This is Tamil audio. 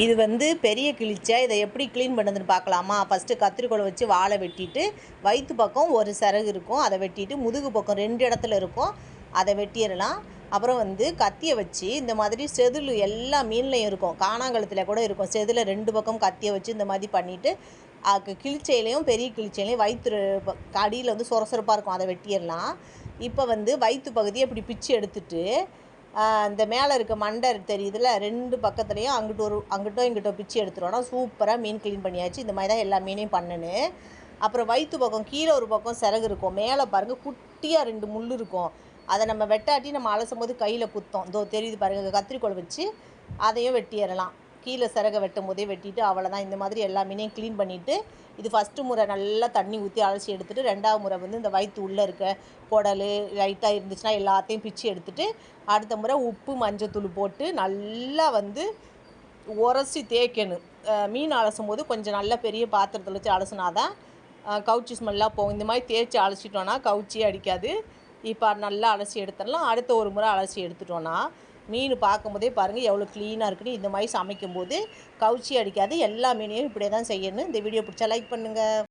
இது வந்து பெரிய கிளிச்சை. இதை எப்படி க்ளீன் பண்ணுறதுன்னு பார்க்கலாமா? ஃபஸ்ட்டு கத்திரிக்கோலை வச்சு வாழை வெட்டிட்டு, வயிற்று பக்கம் ஒரு சிறகு இருக்கும், அதை வெட்டிட்டு, முதுகு பக்கம் 2 இடத்துல இருக்கும், அதை வெட்டிடலாம். அப்புறம் வந்து கத்தியை வச்சு இந்த மாதிரி செதில் எல்லா மீன்லையும் இருக்கும், காணாங்கழுத்தில் கூட இருக்கும், செதில் 2 பக்கம் கத்தியை வச்சு இந்த மாதிரி பண்ணிவிட்டு, கிழிச்சையிலையும் பெரிய கிழிச்சையிலையும் வயிற்று அடியில் வந்து சொரசொரப்பாக இருக்கும், அதை வெட்டிடலாம். இப்போ வந்து வயிற்று பகுதியை இப்படி பிச்சு எடுத்துட்டு, இந்த மேலே இருக்க மண்டை தெரியுதுல்ல, 2 பக்கத்துலேயும் அங்கிட்டோ இங்கிட்டோ பிச்சு எடுத்துட்டோன்னா சூப்பராக மீன் க்ளீன் பண்ணியாச்சு. இந்த மாதிரி தான் எல்லா மீனையும் பண்ணணும். அப்புறம் வயிற்று பக்கம் கீழே ஒரு பக்கம் சிறகு இருக்கும், மேலே பாருங்கள் குட்டியாக 2 முள் இருக்கும், அதை நம்ம வெட்டாட்டி நம்ம அலசும் போது கையில் குத்தோம். இதோ தெரியுது பாருங்கள், கத்திரிக்கோல் வச்சு அதையும் வெட்டிடலாம். கீழே சிறகை வெட்டும் போதே வெட்டிட்டு அவ்வளோதான். இந்த மாதிரி எல்லா மீனையும் க்ளீன் பண்ணிவிட்டு, இது ஃபஸ்ட்டு முறை நல்லா தண்ணி ஊற்றி அலசி எடுத்துகிட்டு, 2வது முறை வந்து இந்த வயிற்று உள்ளே இருக்க குடல் லைட்டாக இருந்துச்சுன்னா எல்லாத்தையும் பிச்சு எடுத்துகிட்டு, அடுத்த முறை உப்பு மஞ்சத்தூள் போட்டு நல்லா வந்து உரசி தேய்க்கணும். மீன் அலசும் போது கொஞ்சம் நல்ல பெரிய பாத்திரத்தில் வச்சு அலசுனா தான் கவுச்சி ஸ்மெல்லாக போகும். இந்த மாதிரி தேய்ச்சி அலசிட்டோன்னா கவுச்சியே அடிக்காது. இப்போ நல்லா அலசி எடுத்துடலாம். அடுத்த ஒரு முறை அலசி எடுத்துட்டோன்னா மீன் பார்க்கும்போதே பாருங்கள் எவ்வளோ க்ளீனாக இருக்குன்னு. இந்த மாதிரி சமைக்கும்போது கவுச்சி அடிக்காது. எல்லா மீனையும் இப்படியே தான் செய்யணும். இந்த வீடியோ பிடிச்சா லைக் பண்ணுங்கள்.